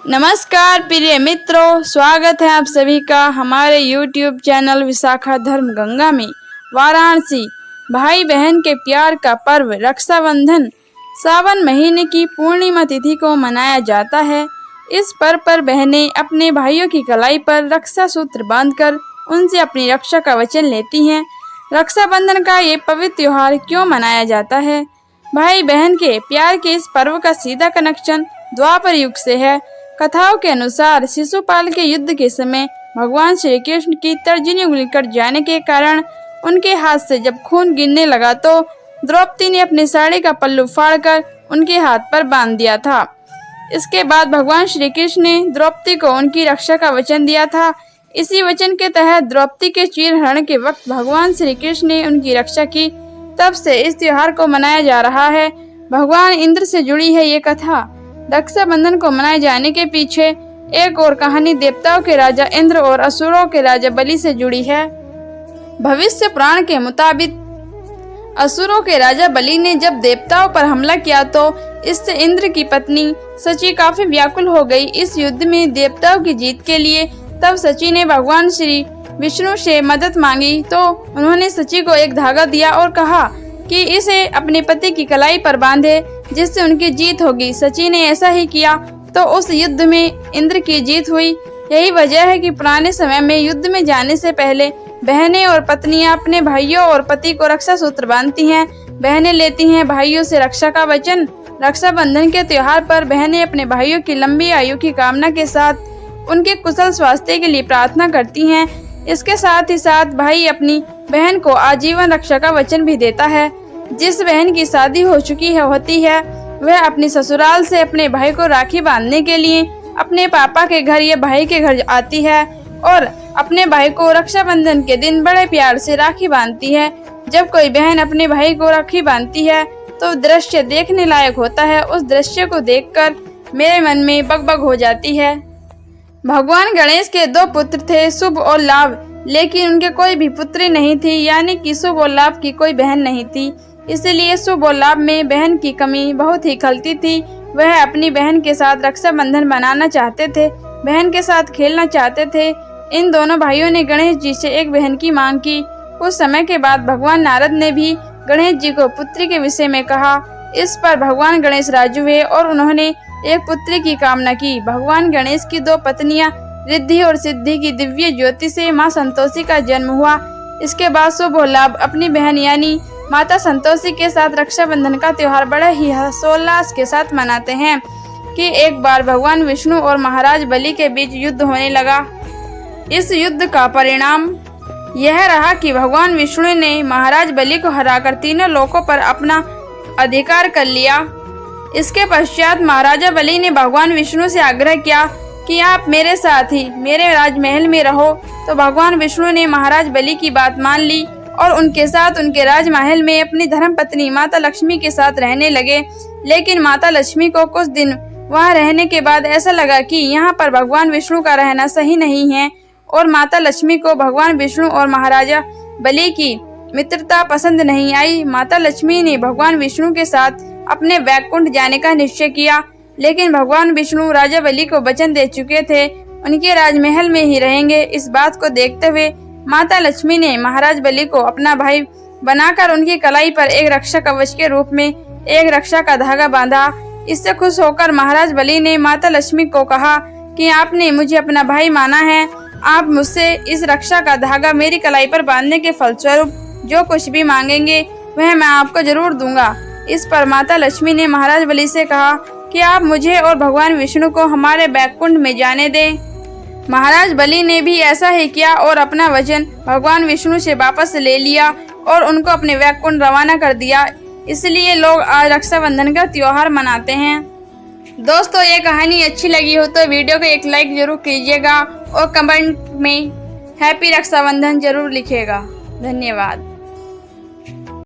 नमस्कार प्रिय मित्रों, स्वागत है आप सभी का हमारे YouTube चैनल विशाखा धर्म गंगा में। वाराणसी भाई बहन के प्यार का पर्व रक्षाबंधन सावन महीने की पूर्णिमा तिथि को मनाया जाता है। इस पर्व पर बहनें अपने भाइयों की कलाई पर रक्षा सूत्र बांधकर उनसे अपनी रक्षा का वचन लेती हैं। रक्षाबंधन का ये पवित्र त्योहार क्यों मनाया जाता है? भाई बहन के प्यार के इस पर्व का सीधा कनेक्शन द्वापर युग से है। कथाओं के अनुसार शिशुपाल के युद्ध के समय भगवान श्री कृष्ण की तर्जनी उंगली कट जाने के कारण उनके हाथ से जब खून गिरने लगा तो द्रौपदी ने अपनी साड़ी का पल्लू फाड़कर उनके हाथ पर बांध दिया था। इसके बाद भगवान श्री कृष्ण ने द्रौपदी को उनकी रक्षा का वचन दिया था। इसी वचन के तहत द्रौपदी के चीरहरण के वक्त भगवान श्री कृष्ण ने उनकी रक्षा की। तब से इस त्योहार को मनाया जा रहा है। भगवान इंद्र से जुड़ी है ये कथा। रक्षाबंधन को मनाए जाने के पीछे एक और कहानी देवताओं के राजा इंद्र और असुरों के राजा बलि से जुड़ी है। भविष्य पुराण के मुताबिक असुरों के राजा बलि ने जब देवताओं पर हमला किया तो इससे इंद्र की पत्नी सची काफी व्याकुल हो गई। इस युद्ध में देवताओं की जीत के लिए तब सची ने भगवान श्री विष्णु से मदद मांगी तो उन्होंने सची को एक धागा दिया और कहा कि इसे अपने पति की कलाई पर बांधे जिससे उनकी जीत होगी। सची ने ऐसा ही किया तो उस युद्ध में इंद्र की जीत हुई। यही वजह है कि पुराने समय में युद्ध में जाने से पहले बहनें और पत्नियां अपने भाइयों और पति को रक्षा सूत्र बांधती हैं। बहनें लेती हैं भाइयों से रक्षा का वचन। रक्षाबंधन के त्योहार पर बहनें अपने भाइयों की लंबी आयु की कामना के साथ उनके कुशल स्वास्थ्य के लिए प्रार्थना करती हैं। इसके साथ ही साथ भाई अपनी बहन को आजीवन रक्षा का वचन भी देता है। जिस बहन की शादी हो चुकी होती है वह अपनी ससुराल से अपने भाई को राखी बांधने के लिए अपने पापा के घर या भाई के घर आती है और अपने भाई को रक्षाबंधन के दिन बड़े प्यार से राखी बांधती है। जब कोई बहन अपने भाई को राखी बांधती है तो दृश्य देखने लायक होता है। उस दृश्य को देखकर मेरे मन में बगबग हो जाती है। भगवान गणेश के दो पुत्र थे, शुभ और लाभ, लेकिन उनके कोई भी पुत्री नहीं थी, यानी कि शुभ और लाभ की कोई बहन नहीं थी। इसलिए शुभ और लाभ में बहन की कमी बहुत ही खलती थी। वह अपनी बहन के साथ रक्षाबंधन मनाना चाहते थे, बहन के साथ खेलना चाहते थे। इन दोनों भाइयों ने गणेश जी से एक बहन की मांग की। कुछ समय के बाद भगवान नारद ने भी गणेश जी को पुत्री के विषय में कहा। इस पर भगवान गणेश राजी हुए और उन्होंने एक पुत्री की कामना की। भगवान गणेश की दो पत्नियां रिद्धि और सिद्धि की दिव्य ज्योति से माँ संतोषी का जन्म हुआ। इसके बाद शुभ और लाभ अपनी बहन यानी माता संतोषी के साथ रक्षाबंधन का त्योहार बड़े ही हर्षोल्लास के साथ मनाते हैं कि एक बार भगवान विष्णु और महाराज बलि के बीच युद्ध होने लगा। इस युद्ध का परिणाम यह रहा कि भगवान विष्णु ने महाराज बलि को हराकर तीनों लोकों पर अपना अधिकार कर लिया। इसके पश्चात महाराजा बलि ने भगवान विष्णु से आग्रह किया कि आप मेरे साथ ही मेरे राजमहल में रहो। तो भगवान विष्णु ने महाराज बलि की बात मान ली और उनके साथ उनके राजमहल में अपनी धर्मपत्नी माता लक्ष्मी के साथ रहने लगे। लेकिन माता लक्ष्मी को कुछ दिन वहां रहने के बाद ऐसा लगा कि यहाँ पर भगवान विष्णु का रहना सही नहीं है और माता लक्ष्मी को भगवान विष्णु और महाराजा बलि की मित्रता पसंद नहीं आई। माता लक्ष्मी ने भगवान विष्णु के साथ अपने वैकुंठ जाने का निश्चय किया, लेकिन भगवान विष्णु राजा बलि को वचन दे चुके थे उनके राजमहल में ही रहेंगे। इस बात को देखते हुए माता लक्ष्मी ने महाराज बलि को अपना भाई बनाकर उनकी कलाई पर एक रक्षा कवच के रूप में एक रक्षा का धागा बांधा। इससे खुश होकर महाराज बलि ने माता लक्ष्मी को कहा कि आपने मुझे अपना भाई माना है, आप मुझसे इस रक्षा का धागा मेरी कलाई पर बांधने के फलस्वरूप जो कुछ भी मांगेंगे वह मैं आपको जरूर दूंगा। इस पर माता लक्ष्मी ने महाराज बलि से कहा कि आप मुझे और भगवान विष्णु को हमारे बैकुंठ में जाने दें। महाराज बलि ने भी ऐसा ही किया और अपना वचन भगवान विष्णु से वापस ले लिया और उनको अपने वैकुंठ रवाना कर दिया। इसलिए लोग आज रक्षाबंधन का त्योहार मनाते हैं। दोस्तों, ये कहानी अच्छी लगी हो तो वीडियो को एक लाइक जरूर कीजिएगा और कमेंट में हैप्पी रक्षाबंधन जरूर लिखिएगा। धन्यवाद।